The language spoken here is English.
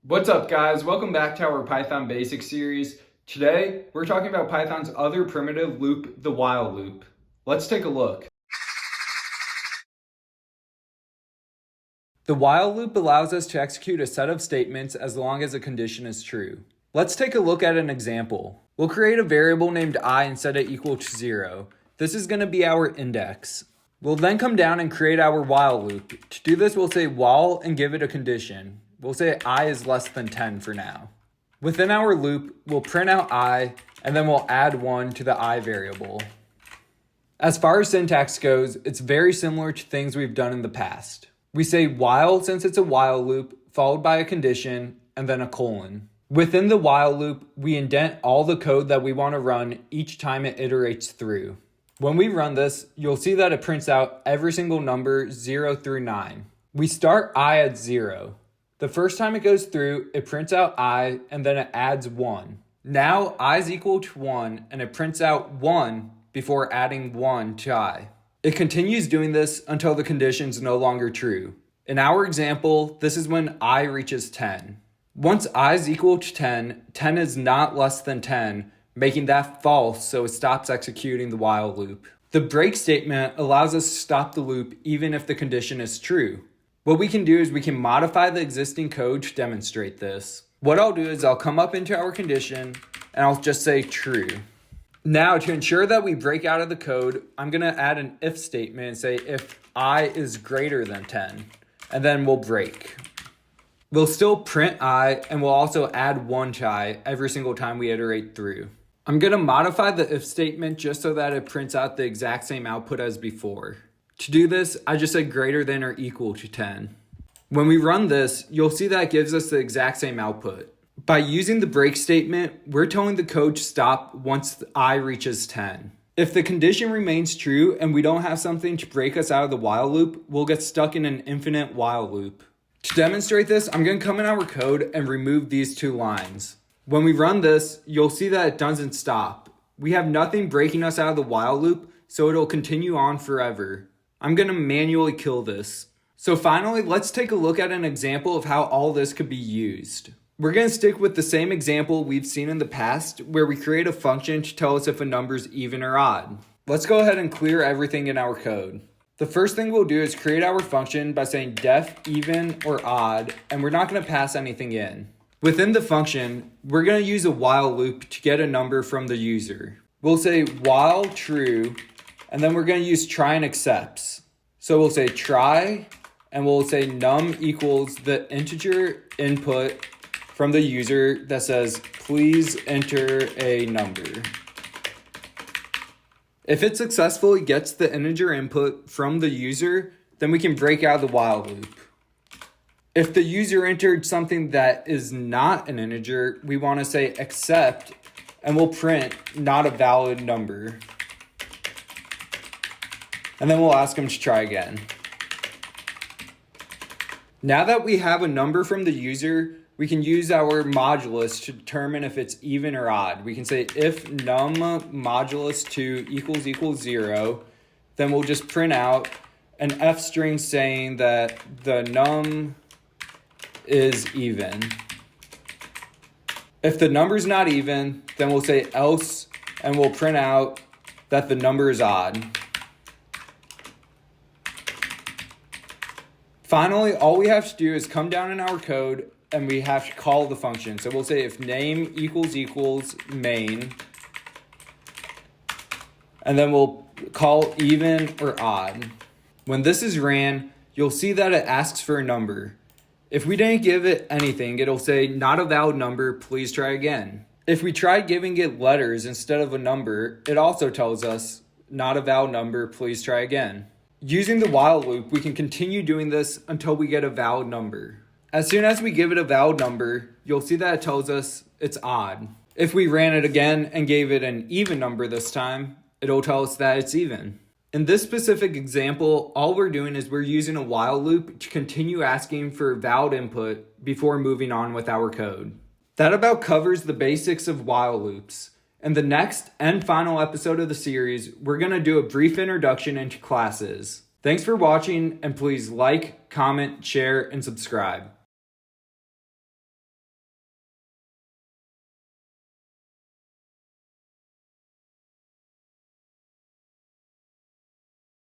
What's up, guys? Welcome back to our Python Basics series. Today, we're talking about Python's other primitive loop, the while loop. Let's take a look. The while loop allows us to execute a set of statements as long as a condition is true. Let's take a look at an example. We'll create a variable named I and set it equal to 0. This is going to be our index. We'll then come down and create our while loop. To do this, we'll say while and give it a condition. We'll say I is less than 10 for now. Within our loop, we'll print out I, and then we'll add 1 to the I variable. As far as syntax goes, it's very similar to things we've done in the past. We say while since it's a while loop, followed by a condition, and then a colon. Within the while loop, we indent all the code that we want to run each time it iterates through. When we run this, you'll see that it prints out every single number 0 through 9. We start I at 0. The first time it goes through, it prints out I, and then it adds 1. Now I is equal to 1, and it prints out 1 before adding 1 to I. It continues doing this until the condition is no longer true. In our example, this is when I reaches 10. Once I is equal to 10, 10 is not less than 10, making that false, so it stops executing the while loop. The break statement allows us to stop the loop even if the condition is true. What we can do is we can modify the existing code to demonstrate this. What I'll do is I'll come up into our condition and I'll just say true. Now to ensure that we break out of the code, I'm going to add an if statement and say if I is greater than 10, and then we'll break. We'll still print I, and we'll also add 1 to I every single time we iterate through. I'm going to modify the if statement just so that it prints out the exact same output as before. To do this, I just said greater than or equal to 10. When we run this, you'll see that it gives us the exact same output. By using the break statement, we're telling the code to stop once I reaches 10. If the condition remains true and we don't have something to break us out of the while loop, we'll get stuck in an infinite while loop. To demonstrate this, I'm going to come in our code and remove these 2 lines. When we run this, you'll see that it doesn't stop. We have nothing breaking us out of the while loop, so it'll continue on forever. I'm going to manually kill this. So finally, let's take a look at an example of how all this could be used. We're going to stick with the same example we've seen in the past, where we create a function to tell us if a number is even or odd. Let's go ahead and clear everything in our code. The first thing we'll do is create our function by saying def even or odd, and we're not going to pass anything in. Within the function, we're going to use a while loop to get a number from the user. We'll say while true, and then we're going to use try and accepts. So we'll say try, and we'll say num equals the integer input from the user that says, please enter a number. If it successfully gets the integer input from the user, then we can break out the while loop. If the user entered something that is not an integer, we want to say except, and we'll print not a valid number. And then we'll ask them to try again. Now that we have a number from the user, we can use our modulus to determine if it's even or odd. We can say if num modulus 2 equals 0, then we'll just print out an f string saying that the num is even. If the number's not even, then we'll say else, and we'll print out that the number is odd. Finally, all we have to do is come down in our code and we have to call the function. So we'll say if name equals main, and then we'll call even or odd. When this is ran, you'll see that it asks for a number. If we didn't give it anything, it'll say not a valid number, please try again. If we try giving it letters instead of a number, it also tells us not a valid number, please try again. Using the while loop, we can continue doing this until we get a valid number. As soon as we give it a valid number, you'll see that it tells us it's odd. If we ran it again and gave it an even number this time, it'll tell us that it's even. In this specific example, all we're doing is we're using a while loop to continue asking for valid input before moving on with our code. That about covers the basics of while loops. In the next and final episode of the series, we're going to do a brief introduction into classes. Thanks for watching, and please like, comment, share, and subscribe.